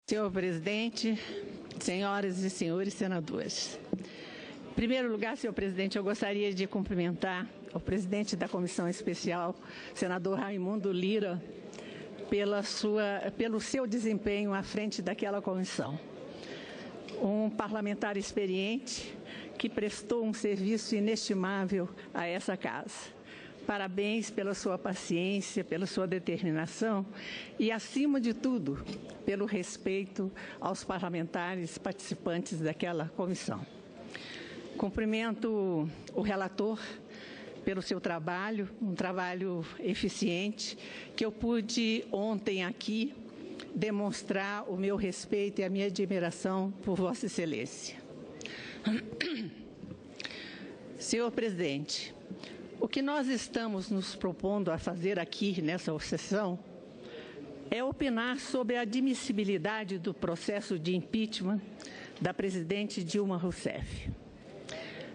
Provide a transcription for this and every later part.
Senhor presidente, senhoras e senhores senadores. Em primeiro lugar, senhor presidente, eu gostaria de cumprimentar o presidente da Comissão Especial, senador Raimundo Lira, pelo seu desempenho à frente daquela comissão. Um parlamentar experiente que prestou um serviço inestimável a essa casa. Parabéns pela sua paciência, pela sua determinação e, acima de tudo, pelo respeito aos parlamentares participantes daquela comissão. Cumprimento o relator pelo seu trabalho, um trabalho eficiente, que eu pude ontem aqui demonstrar o meu respeito e a minha admiração por Vossa Excelência. Senhor presidente, o que nós estamos nos propondo a fazer aqui nessa sessão é opinar sobre a admissibilidade do processo de impeachment da presidente Dilma Rousseff.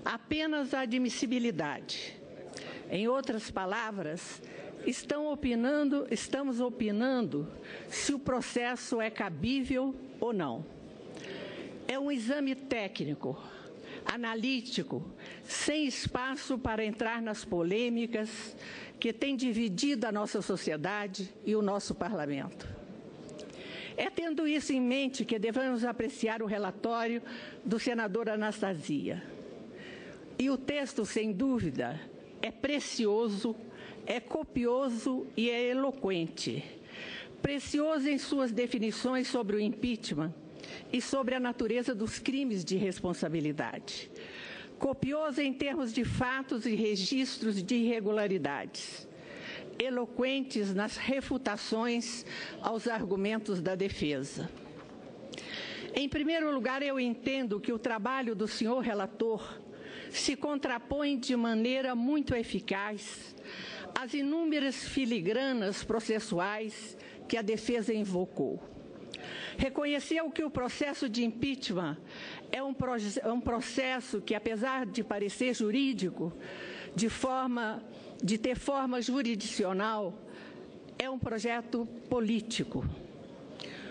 Apenas a admissibilidade. Em outras palavras, estamos opinando se o processo é cabível ou não. É um exame técnico, analítico, sem espaço para entrar nas polêmicas que têm dividido a nossa sociedade e o nosso parlamento. É tendo isso em mente que devemos apreciar o relatório do senador Anastasia. E o texto, sem dúvida, é precioso, é copioso e é eloquente. Precioso em suas definições sobre o impeachment e sobre a natureza dos crimes de responsabilidade. Copioso em termos de fatos e registros de irregularidades. Eloquentes nas refutações aos argumentos da defesa. Em primeiro lugar, eu entendo que o trabalho do senhor relator se contrapõe de maneira muito eficaz às inúmeras filigranas processuais que a defesa invocou. Reconheceu que o processo de impeachment é um processo que, apesar de parecer jurídico, de ter forma jurisdicional, é um projeto político.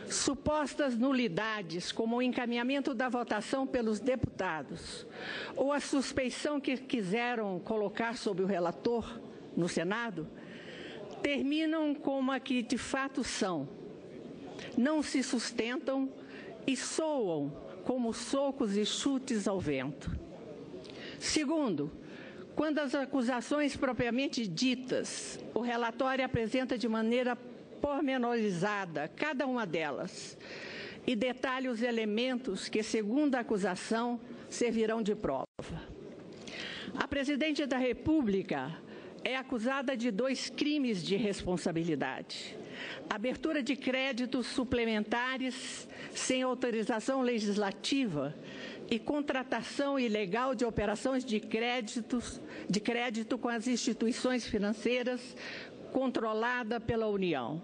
Supostas nulidades, como o encaminhamento da votação pelos deputados, ou a suspeição que quiseram colocar sobre o relator no Senado, terminam como a que de fato são. Não se sustentam e soam como socos e chutes ao vento. Segundo, quando as acusações propriamente ditas, o relatório apresenta de maneira pormenorizada cada uma delas e detalha os elementos que, segundo a acusação, servirão de prova. A presidente da República é acusada de 2 crimes de responsabilidade: abertura de créditos suplementares sem autorização legislativa e contratação ilegal de operações de crédito com as instituições financeiras controlada pela União.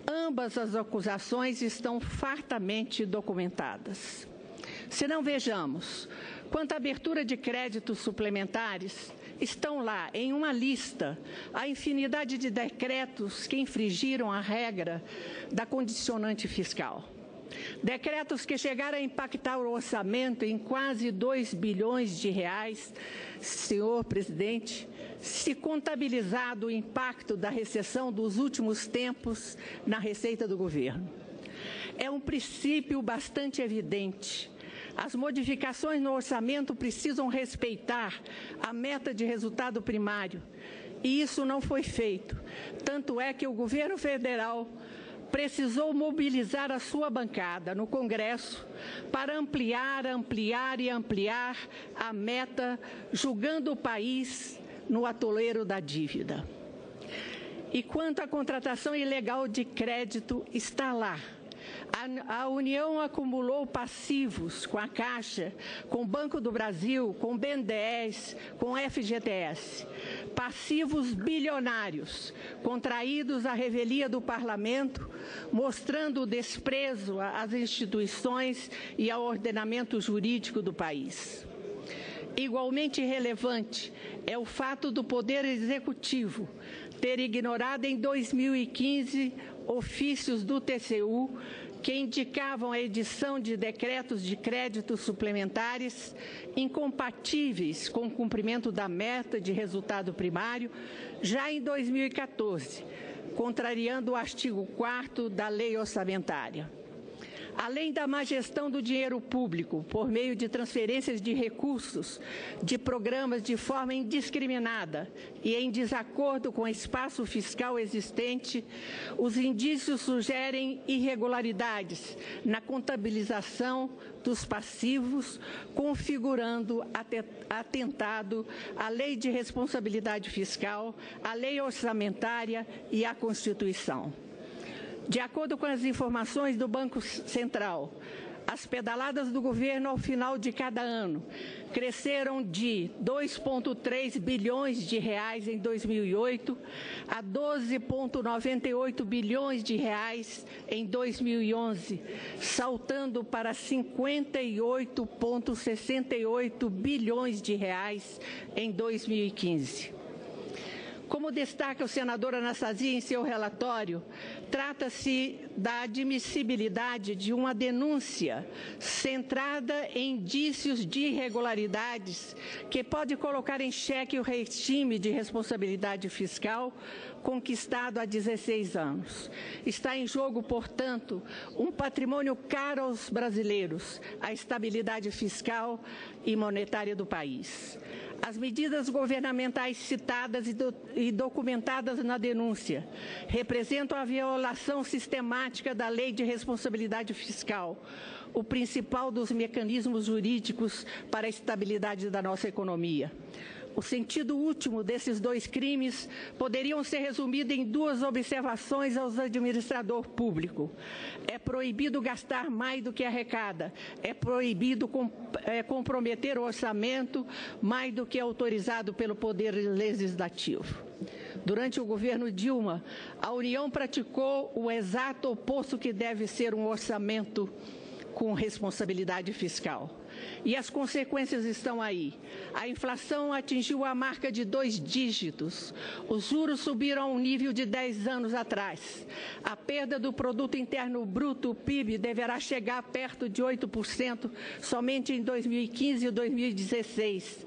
Ambas as acusações estão fartamente documentadas. Se não vejamos, quanto à abertura de créditos suplementares, estão lá, em uma lista, a infinidade de decretos que infringiram a regra da condicionante fiscal. Decretos que chegaram a impactar o orçamento em quase 2 bilhões de reais, senhor presidente, se contabilizado o impacto da recessão dos últimos tempos na receita do governo. É um princípio bastante evidente. As modificações no orçamento precisam respeitar a meta de resultado primário, e isso não foi feito. Tanto é que o governo federal precisou mobilizar a sua bancada no Congresso para ampliar a meta, julgando o país no atoleiro da dívida. E quanto à contratação ilegal de crédito, está lá. A União acumulou passivos com a Caixa, com o Banco do Brasil, com o BNDES, com o FGTS. Passivos bilionários, contraídos à revelia do Parlamento, mostrando o desprezo às instituições e ao ordenamento jurídico do país. Igualmente relevante é o fato do Poder Executivo ter ignorado em 2015 ofícios do TCU que indicavam a edição de decretos de créditos suplementares incompatíveis com o cumprimento da meta de resultado primário já em 2014, contrariando o artigo 4º da Lei Orçamentária. Além da má gestão do dinheiro público, por meio de transferências de recursos de programas de forma indiscriminada e em desacordo com o espaço fiscal existente, os indícios sugerem irregularidades na contabilização dos passivos, configurando atentado à Lei de Responsabilidade Fiscal, à Lei Orçamentária e à Constituição. De acordo com as informações do Banco Central, as pedaladas do governo ao final de cada ano cresceram de 2,3 bilhões de reais em 2008 a 12,98 bilhões de reais em 2011, saltando para 58,68 bilhões de reais em 2015. Como destaca o senador Anastasia em seu relatório, trata-se da admissibilidade de uma denúncia centrada em indícios de irregularidades que pode colocar em xeque o regime de responsabilidade fiscal conquistado há 16 anos. Está em jogo, portanto, um patrimônio caro aos brasileiros, a estabilidade fiscal e monetária do país. As medidas governamentais citadas e documentadas na denúncia representam a violação sistemática da Lei de Responsabilidade Fiscal, o principal dos mecanismos jurídicos para a estabilidade da nossa economia. O sentido último desses dois crimes poderiam ser resumidos em duas observações aos administradores públicos. É proibido gastar mais do que arrecada. É proibido comprometer o orçamento mais do que autorizado pelo Poder Legislativo. Durante o governo Dilma, a União praticou o exato oposto que deve ser um orçamento com responsabilidade fiscal. E as consequências estão aí. A inflação atingiu a marca de 2 dígitos. Os juros subiram a um nível de 10 anos atrás. A perda do Produto Interno Bruto, o PIB, deverá chegar perto de 8% somente em 2015 e 2016.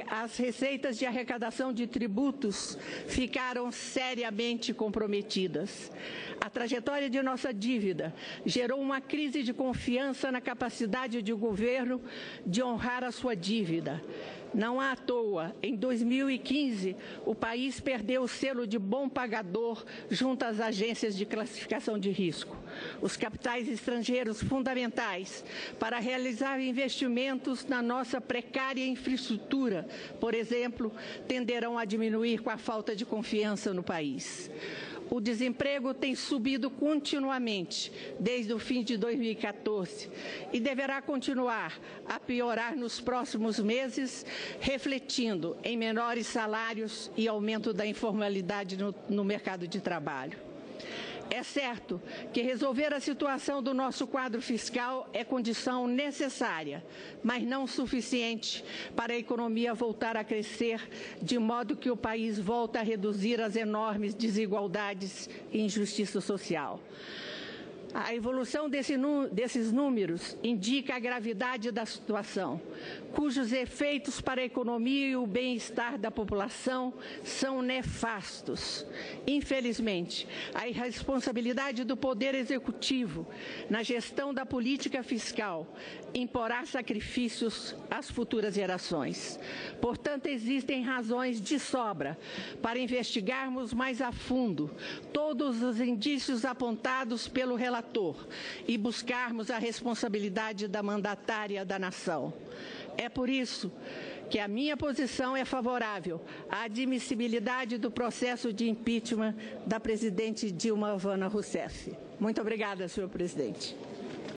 As receitas de arrecadação de tributos ficaram seriamente comprometidas. A trajetória de nossa dívida gerou uma crise de confiança na capacidade do governo de honrar a sua dívida. Não à toa, em 2015, o país perdeu o selo de bom pagador junto às agências de classificação de risco. Os capitais estrangeiros fundamentais para realizar investimentos na nossa precária infraestrutura, por exemplo, tenderão a diminuir com a falta de confiança no país. O desemprego tem subido continuamente desde o fim de 2014 e deverá continuar a piorar nos próximos meses, refletindo em menores salários e aumento da informalidade no mercado de trabalho. É certo que resolver a situação do nosso quadro fiscal é condição necessária, mas não suficiente para a economia voltar a crescer, de modo que o país volte a reduzir as enormes desigualdades e injustiça social. A evolução desses números indica a gravidade da situação, cujos efeitos para a economia e o bem-estar da população são nefastos. Infelizmente, a irresponsabilidade do Poder Executivo na gestão da política fiscal imporá sacrifícios às futuras gerações. Portanto, existem razões de sobra para investigarmos mais a fundo todos os indícios apontados pelo relator e buscarmos a responsabilidade da mandatária da nação. É por isso que a minha posição é favorável à admissibilidade do processo de impeachment da presidente Dilma Havana Rousseff. Muito obrigada, senhor presidente.